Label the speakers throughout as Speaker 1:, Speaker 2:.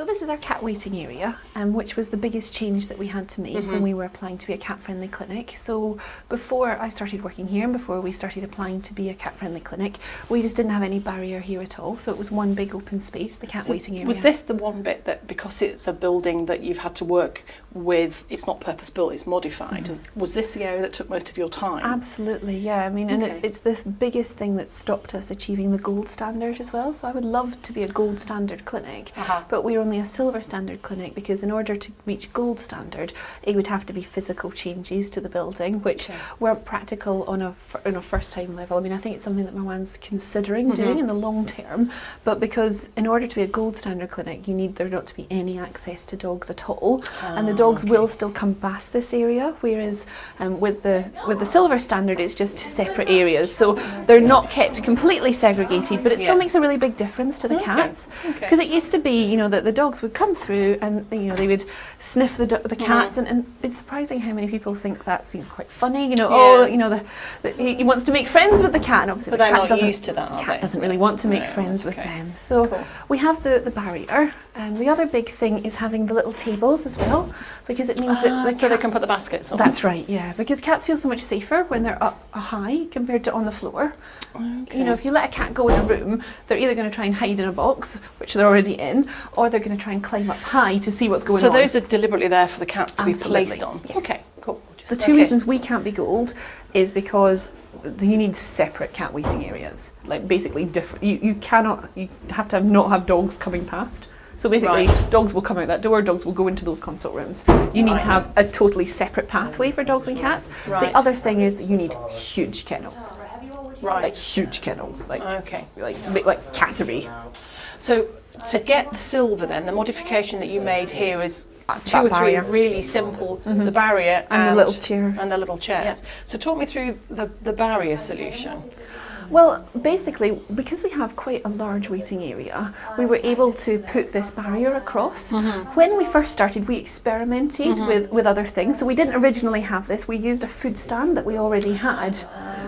Speaker 1: So this is our cat waiting area, which was the biggest change that we had to make when we were applying to be a cat-friendly clinic. So before I started working here and before we started applying to be a cat-friendly clinic, we just didn't have any barrier here at all. So it was one big open space, the cat waiting area.
Speaker 2: Was this the one bit that, because it's a building that you've had to work with, it's not purpose-built, it's modified, was this the area that took most of your time?
Speaker 1: Absolutely, yeah. I mean, and it's the biggest thing that stopped us achieving the gold standard as well. So I would love to be a gold standard clinic, but we're only a silver standard clinic because in order to reach gold standard, it would have to be physical changes to the building, which weren't practical on a first time level. I mean, I think it's something that Marwan's considering doing in the long term, but because in order to be a gold standard clinic, you need there not to be any access to dogs at all, and the dogs will still come past this area, whereas with the silver standard, it's just separate areas, so they're not kept completely segregated, but it still makes a really big difference to the cats, because it used to be, you know, that the dogs would come through and, you know, they would sniff the cats, and it's surprising how many people think that seems quite funny, you know, oh, you know, he wants to make friends with the cat, and obviously
Speaker 2: but
Speaker 1: the
Speaker 2: cat
Speaker 1: doesn't,
Speaker 2: used to that,
Speaker 1: cat doesn't really want to make friends with them. So we have the barrier, and the other big thing is having the little tables as well, because it means that
Speaker 2: so they can put the baskets on.
Speaker 1: That's right, yeah, because cats feel so much safer when they're up high compared to on the floor. You know, if you let a cat go in a room, they're either going to try and hide in a box, which they're already in, or they're going to try and climb up high to see what's going on.
Speaker 2: So those are deliberately there for the cats to be placed on?
Speaker 1: Yes.
Speaker 2: Okay, cool.
Speaker 1: The two reasons we can't be gold is because you need separate cat waiting areas, like basically different. You have to not have dogs coming past. So basically, dogs will come out that door, dogs will go into those consult rooms. You need to have a totally separate pathway for dogs and cats. The other thing is that you need huge kennels. Like huge kennels, like cattery.
Speaker 2: So to get the silver then, the modification that you made here is two or three really simple, the barrier
Speaker 1: and the little chairs.
Speaker 2: And the little chairs. So talk me through the barrier solution.
Speaker 1: Well, basically, because we have quite a large waiting area, we were able to put this barrier across. When we first started, we experimented with other things. So we didn't originally have this. We used a food stand that we already had.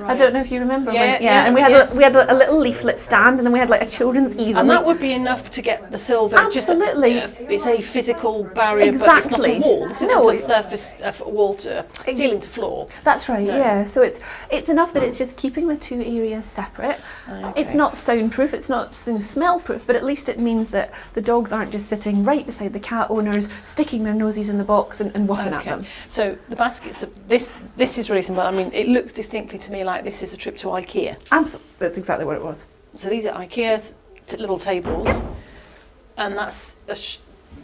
Speaker 1: I don't know if you remember. And we had a little leaflet stand, and then we had like a children's easel.
Speaker 2: And that would be enough to get the silver.
Speaker 1: Absolutely.
Speaker 2: It's a physical barrier, but it's not a wall. This isn't a surface, a wall to ceiling to floor.
Speaker 1: That's right. Yeah. So it's enough that it's just keeping the two areas separate. It's not soundproof, it's not smell proof, but at least it means that the dogs aren't just sitting right beside the cat owners, sticking their noses in the box and waffing at them.
Speaker 2: So the baskets, this is really simple. I mean, it looks distinctly to me like this is a trip to IKEA.
Speaker 1: Absolutely, that's exactly what it was.
Speaker 2: So these are IKEA's little tables, and that's a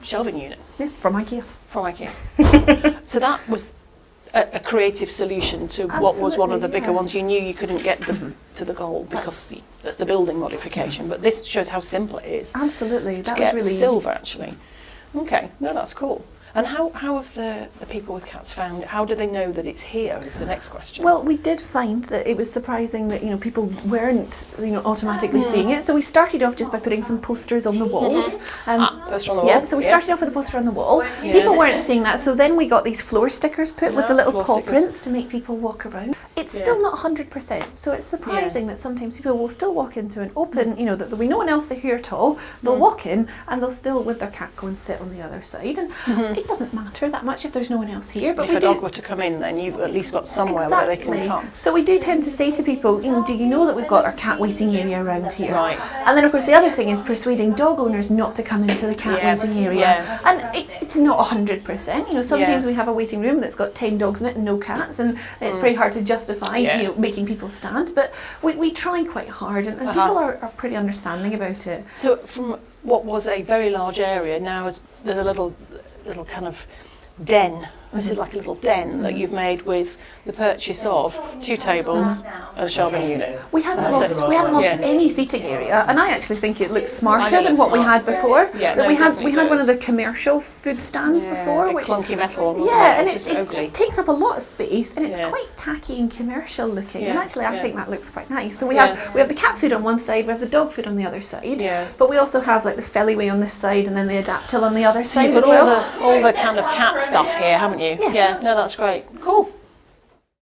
Speaker 2: shelving unit.
Speaker 1: Yeah, from IKEA.
Speaker 2: From IKEA. So that was a creative solution to what was one of the bigger ones. You knew you couldn't get to the gold because that's the building modification, but this shows how simple it is.
Speaker 1: Absolutely, that
Speaker 2: was
Speaker 1: was really
Speaker 2: silver actually. Okay, no, that's cool. And how have the people with cats found it? How do they know that it's here is the next question.
Speaker 1: Well, we did find that it was surprising that, you know, people weren't, you know, automatically seeing it. So we started off just by putting some posters on the walls.
Speaker 2: Poster on the wall.
Speaker 1: Yeah, so we started off with a poster on the wall. People weren't seeing that, so then we got these floor stickers put with the little paw prints to make people walk around. It's still not 100%, so it's surprising that sometimes people will still walk into an open, you know, that there'll be no one else there here at all. They'll walk in and they'll still, with their cat, go and sit on the other side. And it doesn't matter that much if there's no one else here. But
Speaker 2: if a dog were to come in, then you've at least got somewhere where they can come.
Speaker 1: So we do tend to say to people, you know, do you know that we've got our cat waiting area around here?
Speaker 2: Right.
Speaker 1: And then of course the other thing is persuading dog owners not to come into the cat waiting area. And it's not 100%. You know, sometimes we have a waiting room that's got 10 dogs in it and no cats, and it's very hard to justify, you know, making people stand. But we try quite hard, and people are pretty understanding about it.
Speaker 2: So from what was a very large area, now there's a little kind of den. This is like a little den that you've made with the purchase of 2 tables and a shelving unit.
Speaker 1: We haven't lost any seating area, and I actually think it looks smarter than what we had before. We had one of the commercial food stands before, which
Speaker 2: clunky metal one.
Speaker 1: And it takes up a lot of space, and it's quite tacky and commercial looking. And actually, I think that looks quite nice. So we have the cat food on one side, we have the dog food on the other side. But we also have like the Feliway on this side, and then the Adaptil on the other side as well.
Speaker 2: All the kind of cat stuff here, haven't you?
Speaker 1: Yes.
Speaker 2: Yeah, no, that's great. Cool.